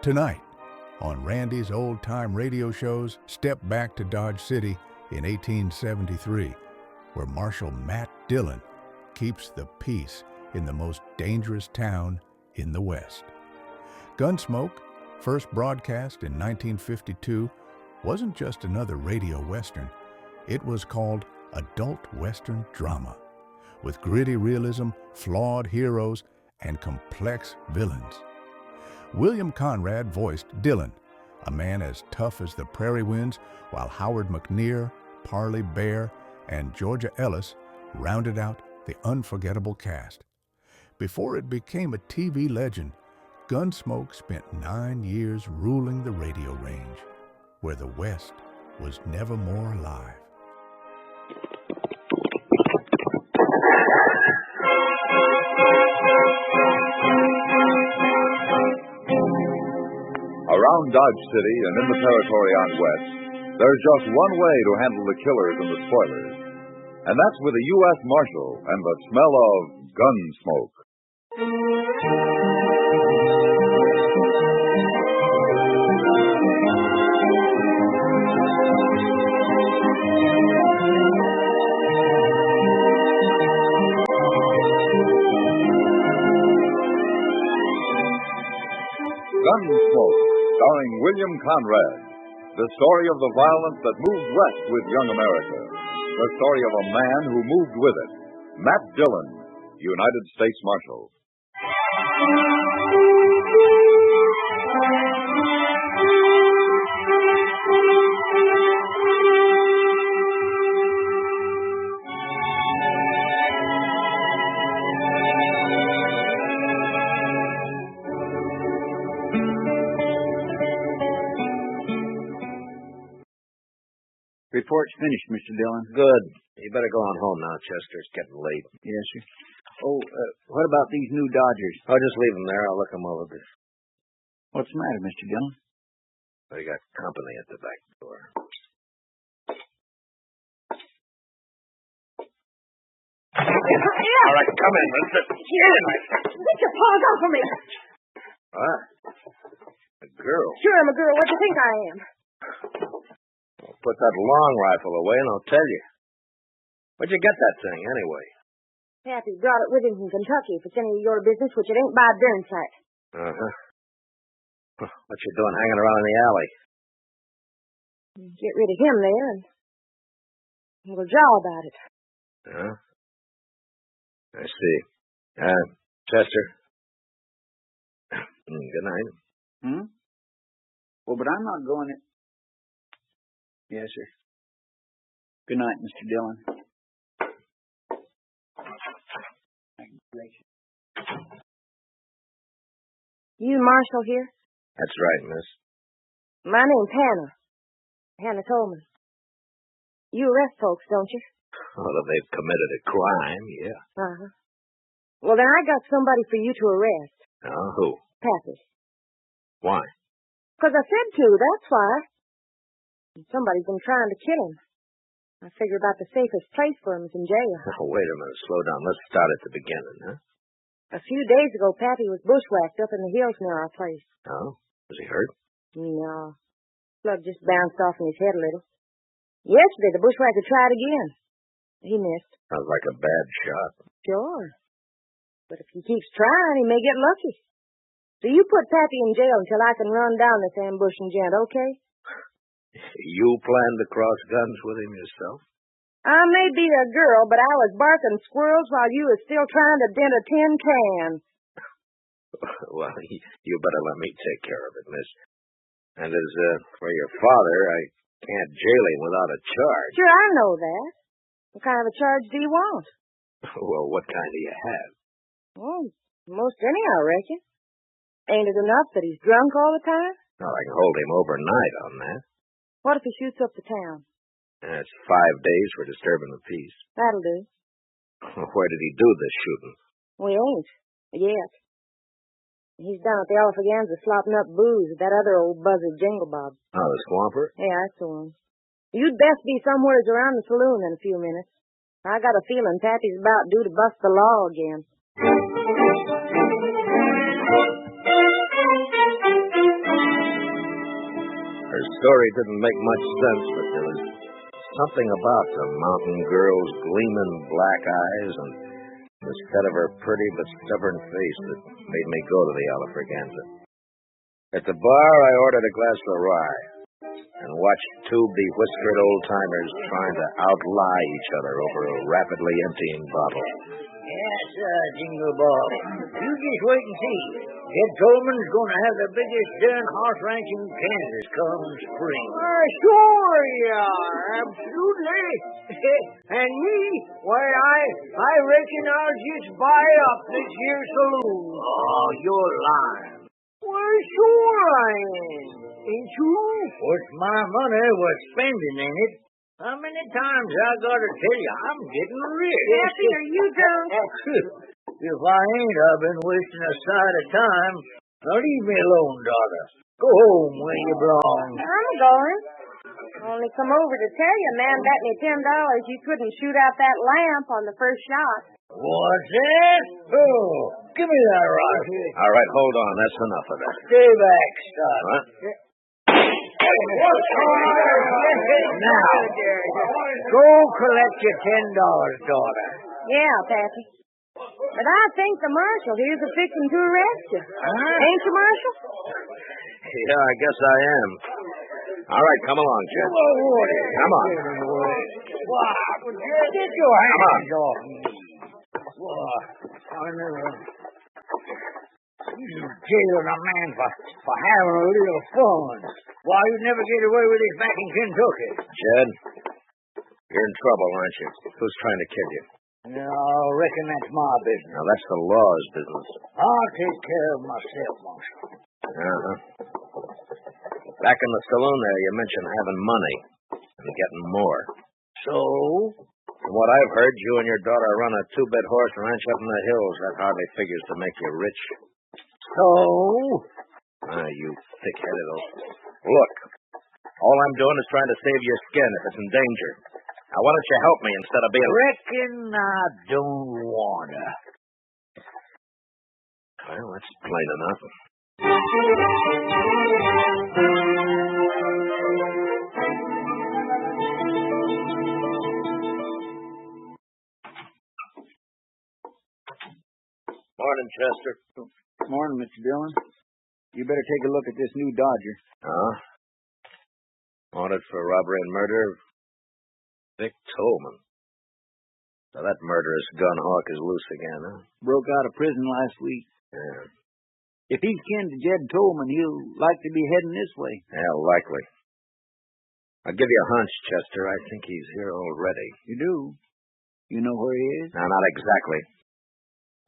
Tonight, on Randy's old-time radio shows, step back to Dodge City in 1873, where Marshal Matt Dillon keeps the peace in the most dangerous town in the West. Gunsmoke, first broadcast in 1952, wasn't just another radio western. It was called adult western drama, with gritty realism, flawed heroes, and complex villains. William Conrad voiced Dillon, a man as tough as the prairie winds, while Howard McNear, Parley Bear, and Georgia Ellis rounded out the unforgettable cast. Before it became a TV legend, Gunsmoke spent 9 years ruling the radio range, where the West was never more alive. Around Dodge City and in the territory on West, there's just one way to handle the killers and the spoilers, and that's with a U.S. Marshal and the smell of Gunsmoke. Gunsmoke, starring William Conrad. The story of the violence that moved west with young America. The story of a man who moved with it. Matt Dillon, United States Marshal. Report's finished, Mr. Dillon. Good. You better go on home now, Chester. It's getting late. Yes, sir. Oh, what about these new Dodgers? I'll just leave them there. I'll look them over. What's the matter, Mr. Dillon? They got company at the back door. All right, come in, Mister. Get your paws off of me. What? A girl. Sure, I'm a girl. What do you think I am? Well, put that long rifle away and I'll tell you. Where'd you get that thing, anyway? Pappy brought it with him from Kentucky. If it's any of your business, which it ain't by a darn sight. Uh-huh. What you doing hanging around in the alley? Get rid of him there, and we'll jaw about it. Huh? I see. Chester. Good night. Well, but I'm not going in. Yes, sir. Good night, Mr. Dillon. You Marshal here? That's right, miss. My name's Hannah. Hannah Tolmans. You arrest folks, don't you? Well, if they've committed a crime, yeah. Uh-huh. Well, then I got somebody for you to arrest. Oh, who? Pappy. Why? 'Cause I said to, that's why. Somebody's been trying to kill him. I figure about the safest place for him is in jail. Oh, wait a minute. Slow down. Let's start at the beginning, huh? A few days ago, Pappy was bushwhacked up in the hills near our place. Oh? Was he hurt? No. Blood just bounced off in his head a little. Yesterday, the bushwhacker tried again. He missed. Sounds like a bad shot. Sure. But if he keeps trying, he may get lucky. So you put Pappy in jail until I can run down this ambushing gent, okay? You plan to cross guns with him yourself? I may be a girl, but I was barking squirrels while you was still trying to dent a tin can. Well, you better let me take care of it, miss. And as for your father, I can't jail him without a charge. Sure, I know that. What kind of a charge do you want? Well, what kind do you have? Oh, most any, I reckon. Ain't it enough that he's drunk all the time? Well, I can hold him overnight on that. What if he shoots up the town? That's 5 days for disturbing the peace. That'll do. Where did he do this shooting? We ain't. Yet. He's down at the Alphaganza slopping up booze with that other old buzzard Jingle Bob. Oh, the Swamper? Yeah, that's the one. You'd best be somewheres around the saloon in a few minutes. I got a feeling Pappy's about due to bust the law again. story didn't make much sense, but there was something about the mountain girl's gleaming black eyes and the set of her pretty but stubborn face that made me go to the Alfraganza. At the bar, I ordered a glass of rye and watched two bewhiskered old-timers trying to outlie each other over a rapidly emptying bottle. Yes, Jingle Ball. You just wait and see. Jed Tolman's going to have the biggest darn horse ranch in Kansas come spring. Sure you are. Absolutely. And me, why, I reckon I'll just buy up this here saloon. Oh, you're lying. Well, sure I am. Ain't you? What's my money was spending in it. How many times I gotta tell you I'm getting rich? Pappy, are you drunk? If I ain't, I've been wasting a sight of time. Now leave me alone, daughter. Go home where you belong. I'm going. Only come over to tell you, man bet me $10 you couldn't shoot out that lamp on the first shot. What's that? Oh, give me that right here. All right, hold on. That's enough of that. Stay back, Scott. What? Now, go collect your $10, daughter. Yeah, Pappy. But I think the marshal here's fixing to arrest you. Ain't you, Marshal? Yeah, I guess I am. All right, come along, Jed. Come on. Get your hands off me. I never... You jailing a man for having a little fun. Why, you'd never get away with this back in Kentucky. Jed, you're in trouble, aren't you? Who's trying to kill you? No, I reckon that's my business. Now, that's the law's business. I'll take care of myself, Marshal. Uh-huh. Back in the saloon there, you mentioned having money and getting more. So? From what I've heard, you and your daughter run a two-bit horse ranch up in the hills. That hardly figures to make you rich. So? You thick-headed old... Look, all I'm doing is trying to save your skin if it's in danger. Now, why don't you help me instead of being... Reckon I don't wanna. Well, that's plain enough. Morning, Chester. Morning, Mr. Dillon. You better take a look at this new Dodger. Huh? Wanted for robbery and murder? Vic Tolman. So that murderous gun hawk is loose again, huh? Broke out of prison last week. Yeah. If he's kin to Jed Tolman, he'll like to be heading this way. Yeah, likely. I'll give you a hunch, Chester. I think he's here already. You do? You know where he is? No, not exactly.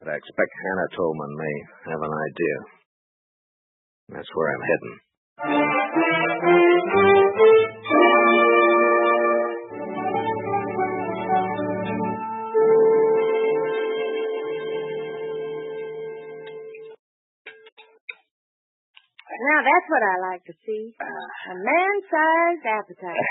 But I expect Hannah Tolman may have an idea. That's where I'm heading. Now, that's what I like to see. A man-sized appetite.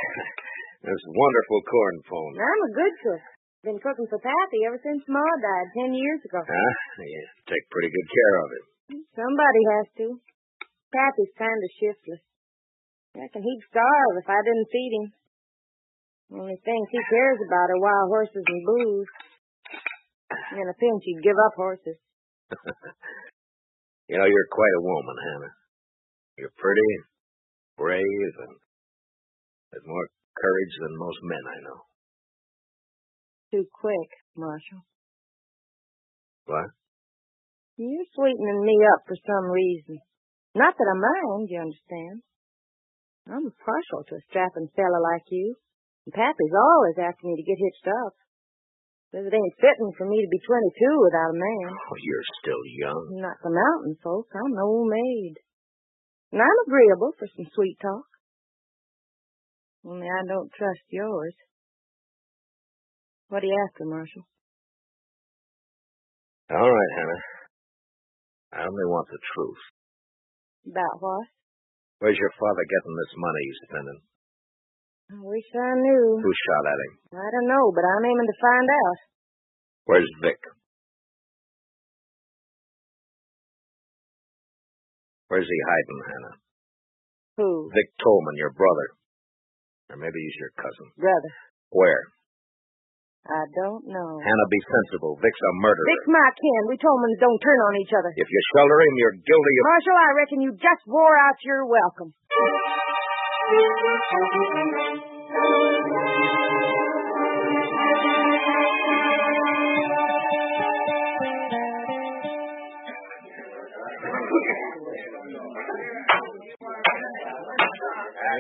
This wonderful corn pone. I'm a good cook. Been cooking for Pappy ever since Ma died 10 years ago. Huh? You take pretty good care of it. Somebody has to. Pappy's kind of shiftless. Reckon he'd starve if I didn't feed him. Only things he cares about are wild horses and booze. In a pinch, he'd give up horses. You know, you're quite a woman, Hannah. You're pretty, brave, and with more courage than most men I know. Too quick, Marshal. What? You're sweetening me up for some reason. Not that I mind, you understand. I'm partial to a strapping fella like you. And Pappy's always asking me to get hitched up. Says it ain't fitting for me to be 22 without a man. Oh, you're still young. Not the mountain folk. I'm an old maid. And I'm agreeable for some sweet talk. Only I don't trust yours. What are you after, Marshal? All right, Hannah. I only want the truth. About what? Where's your father getting this money he's spending? I wish I knew. Who shot at him? I don't know, but I'm aiming to find out. Where's Vic? Where's he hiding, Hannah? Who? Vic Tolman, your brother. Or maybe he's your cousin. Brother. Where? I don't know. Hannah, be sensible. Vic's a murderer. Vic's my kin. We Tolmans don't turn on each other. If you shelter him, you're guilty of... Marshal, I reckon you just wore out your welcome.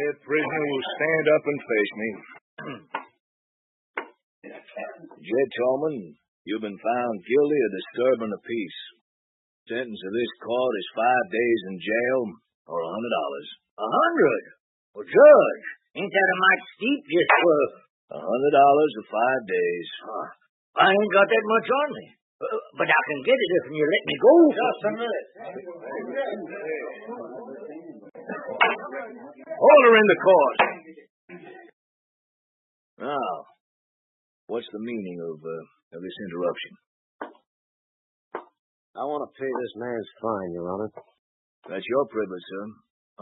That prisoner will stand up and face me. Jed Tolman, you've been found guilty of disturbing the peace. Sentence of this court is 5 days in jail or $100. $100? Well, Judge, ain't that a mite steep just for... $100 or 5 days. I ain't got that much on me. But I can get it if you let me go. Just a minute. Order in the court. Now, what's the meaning of this interruption? I want to pay this man's fine, Your Honor. That's your privilege, sir.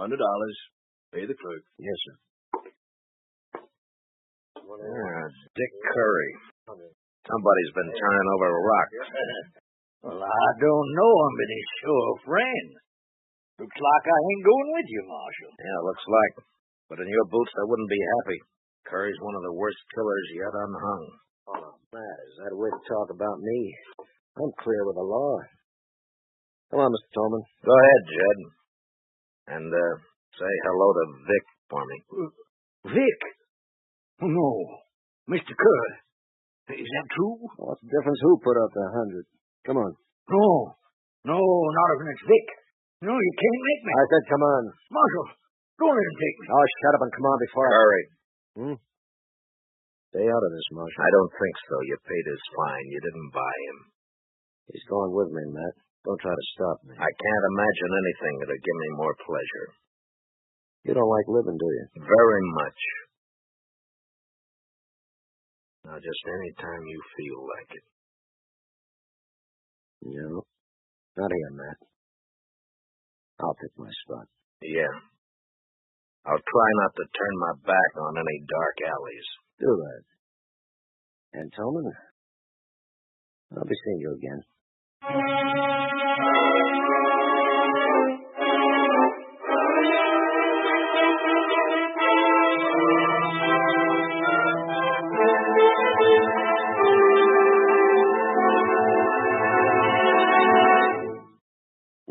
$100. Pay the clerk. Yes, sir. Dick Curry. Somebody's been turning over rocks. Well, I don't know him, but he's sure a friend. Looks like I ain't going with you, Marshal. Yeah, looks like. But in your boots, I wouldn't be happy. Curry's one of the worst killers yet unhung. Oh, Matt, is that a way to talk about me? I'm clear with the law. Come on, Mr. Tolman. Go ahead, Jed. And, say hello to Vic for me. Vic? No. Mr. Curry. Is that true? What's the difference who put up the 100? Come on. No, not if it's Vic. No, you can't make me. I said come on. Marshal, don't let him take me. Oh, shut up and come on before Curry. Stay out of this, Marshal. I don't think so. You paid his fine. You didn't buy him. He's going with me, Matt. Don't try to stop me. I can't imagine anything that'll give me more pleasure. You don't like living, do you? Very much. Now, just any time you feel like it. No. Not here, Matt. I'll pick my spot. Yeah. I'll try not to turn my back on any dark alleys. Do that. And Tolman, I'll be seeing you again.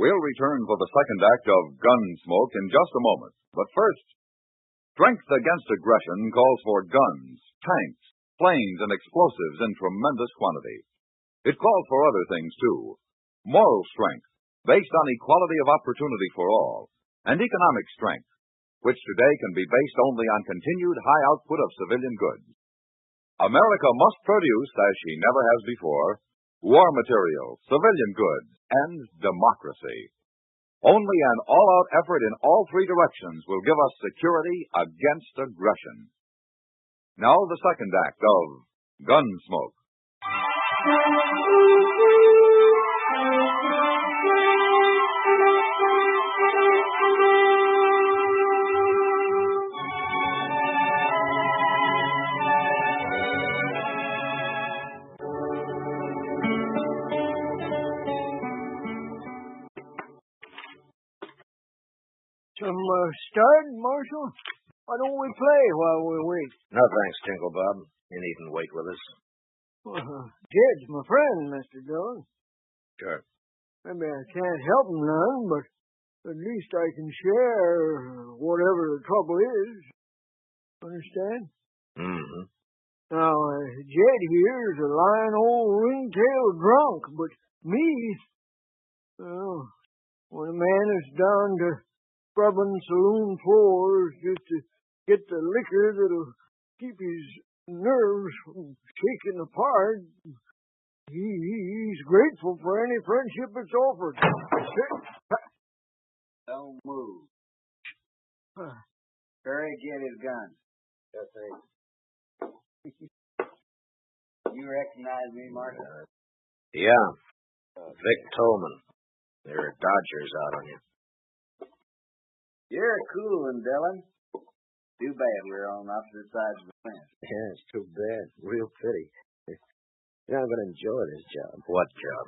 We'll return for the second act of Gunsmoke in just a moment. But first, strength against aggression calls for guns, tanks, planes, and explosives in tremendous quantity. It calls for other things, too. Moral strength, based on equality of opportunity for all, and economic strength, which today can be based only on continued high output of civilian goods. America must produce, as she never has before, war material, civilian goods, and democracy. Only an all-out effort in all three directions will give us security against aggression. Now the second act of Gunsmoke. Some start, Marshal? Why don't we play while we wait? No thanks, Tinkle Bob. You needn't wait with us. Jed's my friend, Mr. Dillon. Sure. Maybe I can't help him none, but at least I can share whatever the trouble is. Understand? Mm-hmm. Now, Jed here's a lying old ringtail drunk, but me, well, when a man is down to scrubbing saloon floors just to get the liquor that'll keep his nerves from shaking apart, he's grateful for any friendship that's offered. Don't move. Curry, get his gun. Yes, sir. You recognize me, Marshal? Yeah. Vic Tolman. There are Dodgers out on you. You Sure coolin', Dillon. Too bad we're on opposite sides of the fence. Yeah, it's too bad. Real pity. You're not going to enjoy this job. What job?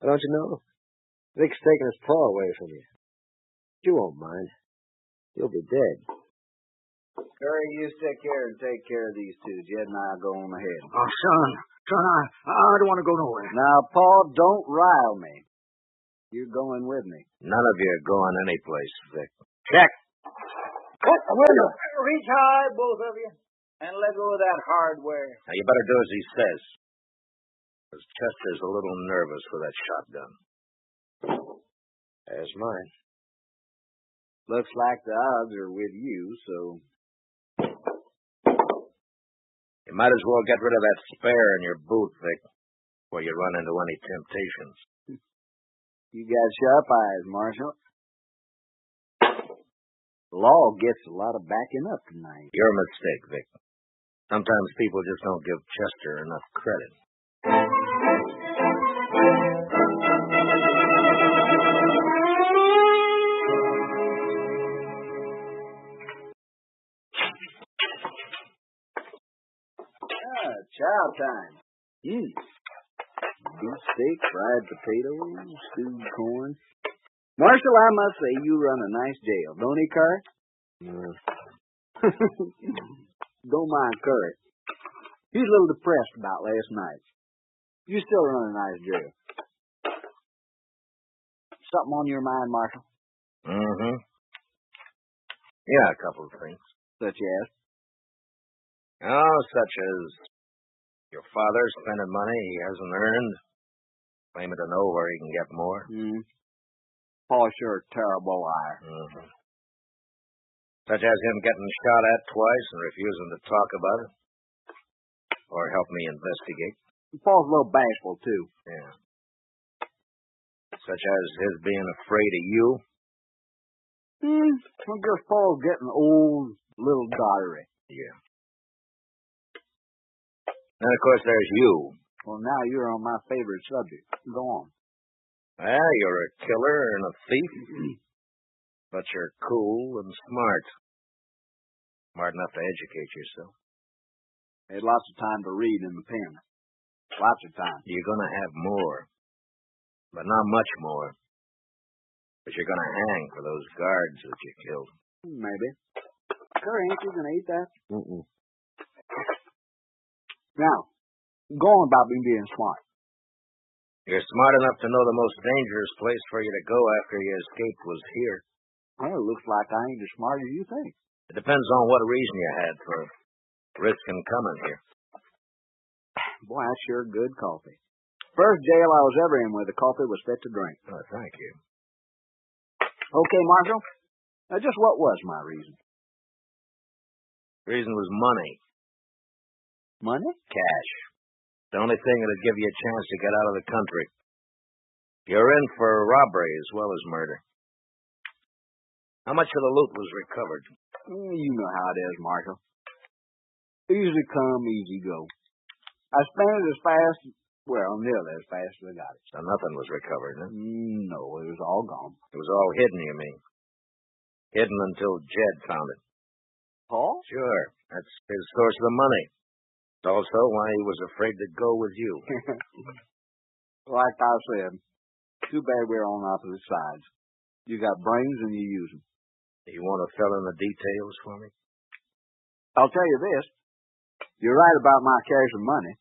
Don't you know? Vic's taking his paw away from you. You won't mind. You'll be dead. Curry, you take care of these two. Jed and I'll go on ahead. Oh, son, I don't want to go nowhere. Now, Paul, don't rile me. You're going with me. None of you are going any place, Vic. Check. Cut the window. Reach high, both of you, and let go of that hardware. Now, you better do as he says. Because Chester's a little nervous for that shotgun. There's mine. Looks like the odds are with you, so... You might as well get rid of that spare in your boot, Vic, before you run into any temptations. You got sharp eyes, Marshal. The law gets a lot of backing up tonight. Your mistake, Vic. Sometimes people just don't give Chester enough credit. Chow time. Beefsteak, fried potatoes, stewed corn. Marshal, I must say you run a nice jail, don't he, Curry? Don't mind Curry. He's a little depressed about last night. You still run a nice jail. Something on your mind, Marshal? Mm-hmm. Yeah, a couple of things. Such as? Oh, such as your father spending money he hasn't earned, claiming to know where he can get more. Paul's sure a terrible liar. Mm-hmm. Such as him getting shot at twice and refusing to talk about it. Or help me investigate. Paul's a little bashful, too. Yeah. Such as his being afraid of you. I guess Paul's getting old, little dottery. Yeah. And, of course, there's you. Well, now you're on my favorite subject. Go on. Well, you're a killer and a thief. But you're cool and smart. Smart enough to educate yourself. Had lots of time to read in the pen. Lots of time. You're going to have more. But not much more. But you're going to hang for those guards that you killed. Maybe. Curry, ain't you going to eat that? Mm-mm. Now, go on about me being smart. You're smart enough to know the most dangerous place for you to go after you escaped was here. Well, it looks like I ain't as smart as you think. It depends on what reason you had for risking coming here. Boy, that's sure good coffee. First jail I was ever in where the coffee was fit to drink. Oh, thank you. Okay, Marshal. Now, just what was my reason? The reason was money. Money? Cash. The only thing that'd give you a chance to get out of the country. You're in for robbery as well as murder. How much of the loot was recovered? You know how it is, Marshal. Easy come, easy go. I spent it as fast, nearly as fast as I got it. So nothing was recovered, huh? No, it was all gone. It was all hidden, you mean? Hidden until Jed found it. Paul? Sure. That's his source of the money. It's also why he was afraid to go with you. Like I said, too bad we're on opposite sides. You got brains and you use them. You want to fill in the details for me? I'll tell you this. You're right about my cash and money.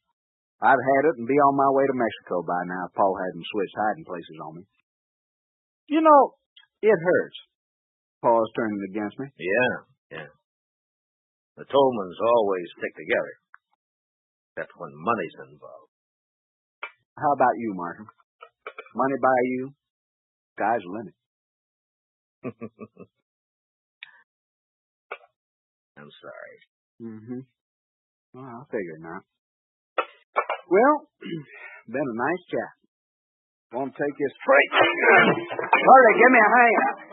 I'd had it and be on my way to Mexico by now if Paul hadn't switched hiding places on me. You know, it hurts. Paul's turning against me. Yeah. The Tolmans always stick together. That's when money's involved. How about you, Martin? Money by you? Sky's the limit. I'm sorry. Well, I figured not. Well, been a nice chat. Want to take this freight? Hurry, give me a hand.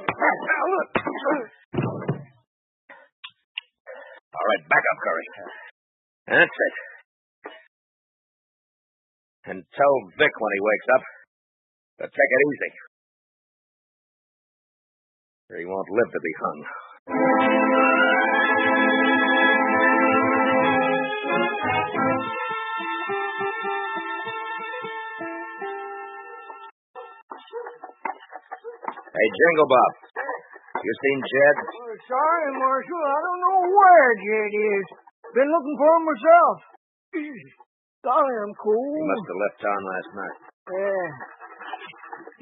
All right, back up, Curry. That's it. And tell Vic when he wakes up to take it easy. or he won't live to be hung. Hey, Jingle Bob. You seen Jed? Sorry, Marshal. I don't know where Jed is. Been looking for him myself. Golly, I'm cold. He must have left town last night.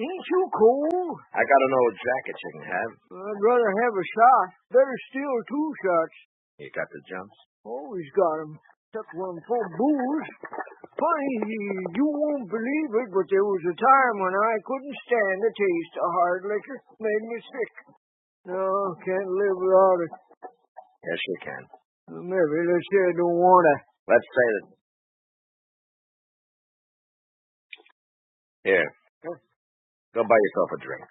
Ain't you cold? I got an old jacket you can have. I'd rather have a shot. Better steal 2 shots. You got the jumps? Always got 'em. Took one full of booze. Funny, you won't believe it, but there was a time when I couldn't stand the taste of hard liquor. Made me sick. No, can't live without it. Yes, you can. Maybe, let's say I don't want to. Let's say that... Here. Go buy yourself a drink.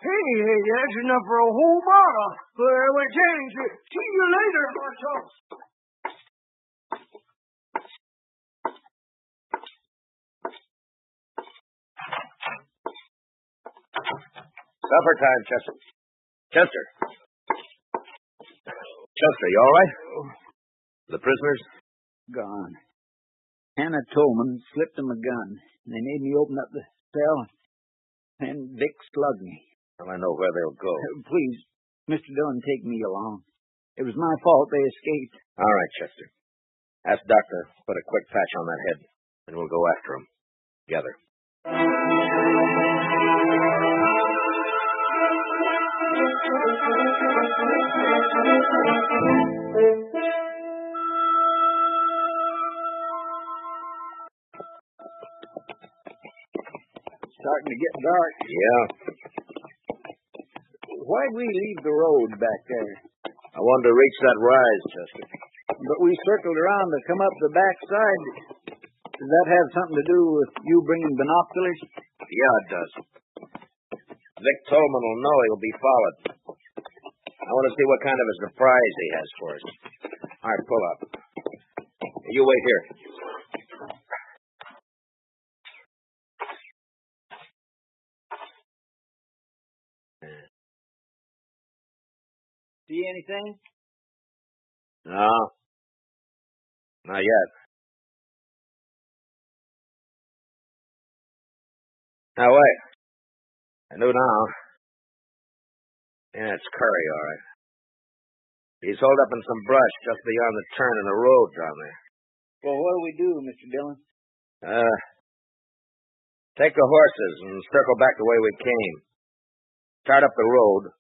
Hey, that's enough for a whole bottle. Well, thanks. See you later, Marshal. Supper time, Chester. Chester, you all right? The prisoners? Gone. Hannah Tolman slipped him a gun. They made me open up the cell, and Vic slugged me. Well, I know where they'll go. Please, Mr. Dillon, take me along. It was my fault they escaped. All right, Chester. Ask Doctor to put a quick patch on that head, and we'll go after them. Together. Starting to get dark. Yeah. Why'd we leave the road back there? I wanted to reach that rise, Chester. But we circled around to come up the back side. Does that have something to do with you bringing binoculars? Yeah, it does. Vic Tolman will know he'll be followed. I want to see what kind of a surprise he has for us. All right, pull up. You wait here. See anything? No. Not yet. Now, wait. I know now. Yeah, it's Curry, all right. He's holed up in some brush just beyond the turn in the road down there. Well, what do we do, Mr. Dillon? Take the horses and circle back the way we came. Start up the road,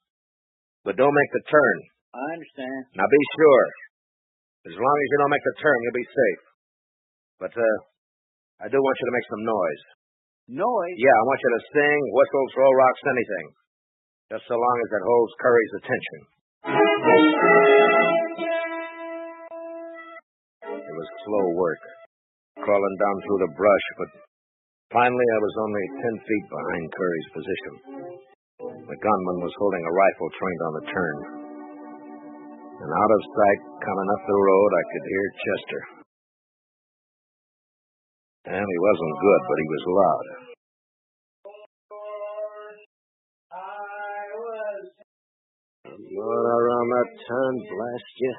but don't make the turn. I understand. Now be sure. As long as you don't make the turn, you'll be safe. But, I do want you to make some noise. Noise? Yeah, I want you to sing, whistle, throw rocks, anything. Just so long as it holds Curry's attention. It was slow work, crawling down through the brush, but finally I was only 10 feet behind Curry's position. The gunman was holding a rifle trained on the turn. And out of sight, coming up the road, I could hear Chester. And he wasn't good, but he was loud. Going around that turn, blast you.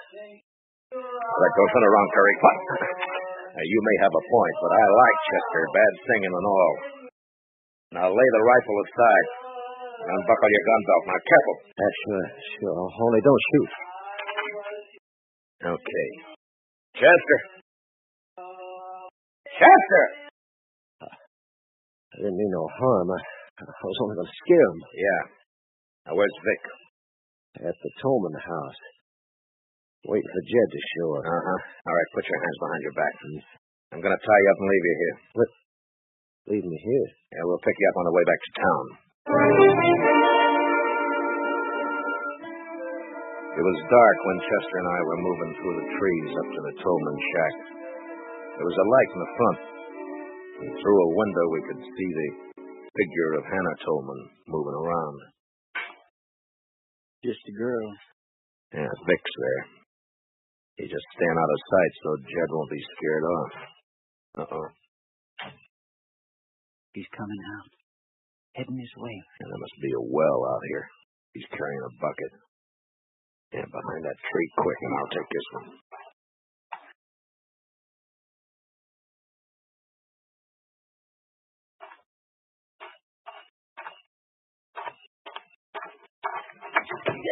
All right, don't turn around, Curry. You may have a point, but I like Chester, bad singing and all. Now lay the rifle aside. And unbuckle your gun belt. Now, careful. Sure. Only don't shoot. Okay. Chester! Chester! I didn't mean no harm. I was only going to scare him. Yeah. Now, where's Vic? At the Tolman house. Waiting for Jed to show up. All right, put your hands behind your back. I'm going to tie you up and leave you here. What? Leave me here? Yeah, we'll pick you up on the way back to town. It was dark when Chester and I were moving through the trees up to the Tolman shack. There was a light in the front, and through a window we could see the figure of Hannah Tolman moving around. Just a girl. Yeah, Vic's there. He's just staying out of sight so Jed won't be scared off. Uh-oh. He's coming out. Heading his way. And there must be a well out here. He's carrying a bucket. Yeah, behind that tree, quick, and I'll take this one.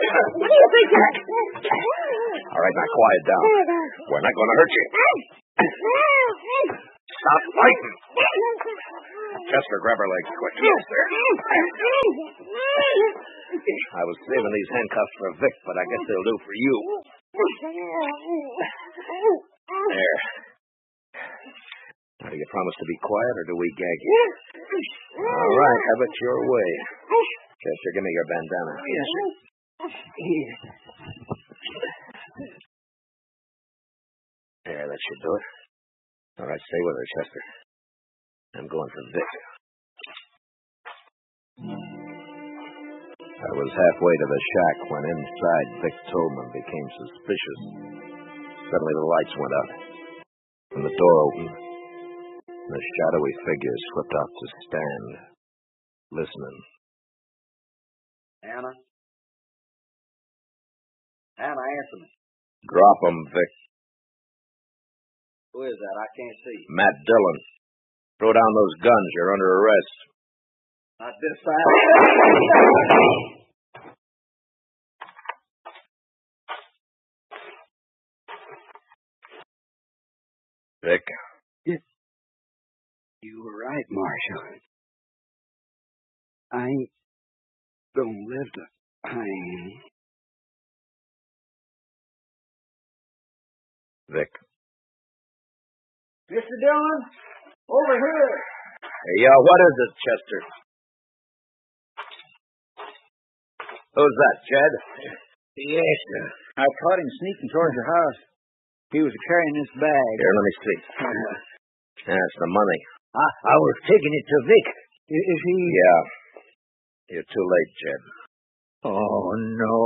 What do you think, Jack? All right, now quiet down. We're not going to hurt you. Stop fighting. Chester, grab her legs quick. Yes, sir. I was saving these handcuffs for Vic, but I guess they'll do for you. There. Now, do you promise to be quiet, or do we gag you? All right, have it your way. Chester, give me your bandana. Yes, sir. Here. There, that should do it. All right, stay with her, Chester. I'm going for Vic. I was halfway to the shack when inside Vic Tolman became suspicious. Suddenly the lights went out, and the door opened, and a shadowy figure slipped out to stand, listening. Anna? Anna, answer me. Drop 'em, Vic. Who is that? I can't see. Matt Dillon. Throw down those guns. You're under arrest. Not this side. Vic. You were right, Marshal. I ain't gonna live to hang. Vic. Mr. Dillon, over here. Hey, what is it, Chester? Who's that, Jed? Yes, sir. I caught him sneaking towards your house. He was carrying this bag. Here, let me see. That's the money. I was taking it to Vic. Is he... Yeah. You're too late, Jed. Oh, no.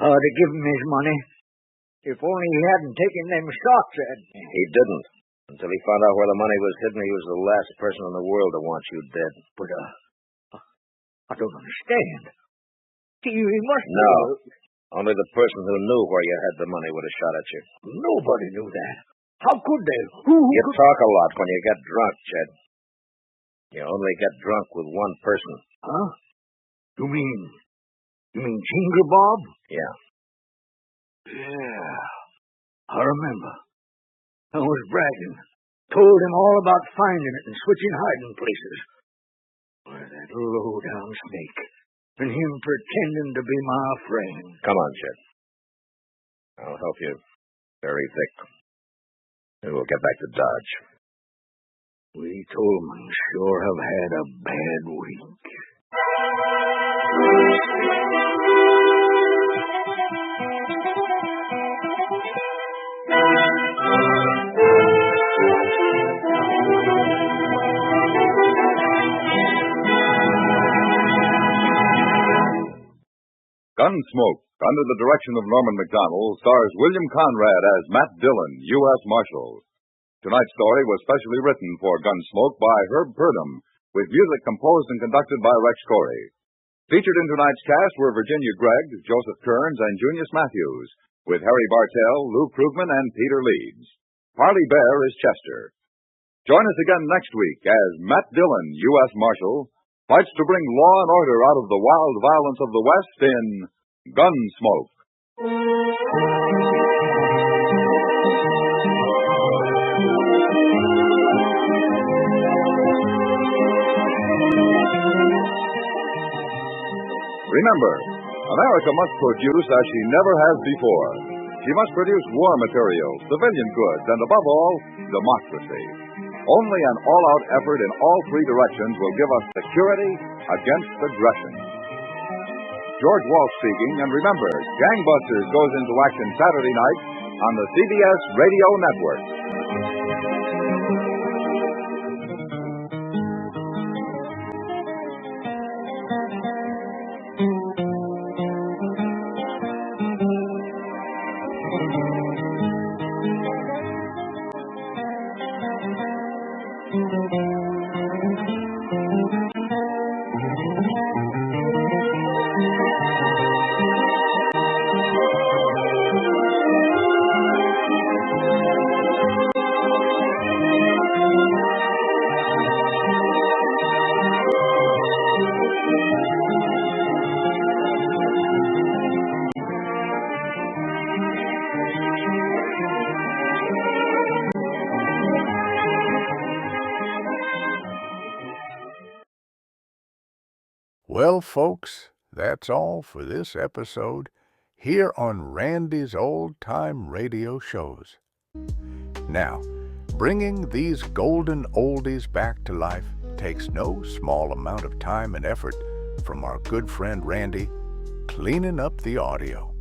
I'd have given him his money. If only he hadn't taken them shots at me. He didn't. Until he found out where the money was hidden, he was the last person in the world to want you dead. But, I don't understand. He must No. Only the person who knew where you had the money would have shot at you. Nobody knew that. How could they? You talk a lot when you get drunk, Jed. You only get drunk with one person. Huh? You mean Ginger Bob? Yeah. Yeah. I remember. I was bragging. Told him all about finding it and switching hiding places. Why, that low-down snake. And him pretending to be my friend. Come on, Jed. I'll help you bury Vic. And we'll get back to Dodge. We Tolmans sure have had a bad week. Gunsmoke, under the direction of Norman Macdonald, stars William Conrad as Matt Dillon, U.S. Marshal. Tonight's story was specially written for Gunsmoke by Herb Purdom, with music composed and conducted by Rex Corey. Featured in tonight's cast were Virginia Gregg, Joseph Kearns, and Junius Matthews, with Harry Bartell, Lou Krugman, and Peter Leeds. Parley Bear is Chester. Join us again next week as Matt Dillon, U.S. Marshal, fights to bring law and order out of the wild violence of the West in Gunsmoke. Remember, America must produce as she never has before. She must produce war materials, civilian goods, and above all, democracy. Only an all-out effort in all three directions will give us security against aggression. George Walsh speaking, and remember, Gangbusters goes into action Saturday night on the CBS Radio Network. Well, folks, that's all for this episode here on Randy's Old Time Radio Shows. Now, bringing these golden oldies back to life takes no small amount of time and effort from our good friend Randy, cleaning up the audio,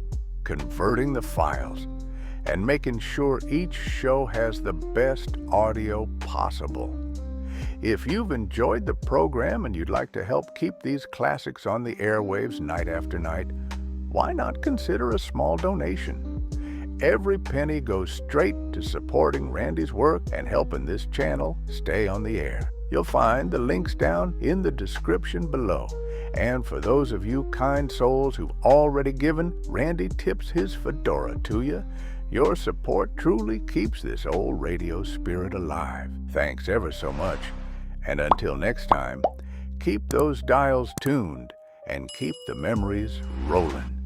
converting the files, and making sure each show has the best audio possible. If you've enjoyed the program and you'd like to help keep these classics on the airwaves night after night, why not consider a small donation? Every penny goes straight to supporting Randy's work and helping this channel stay on the air. You'll find the links down in the description below. And for those of you kind souls who've already given, Randy tips his fedora to you. Your support truly keeps this old radio spirit alive. Thanks ever so much. And until next time, keep those dials tuned and keep the memories rolling.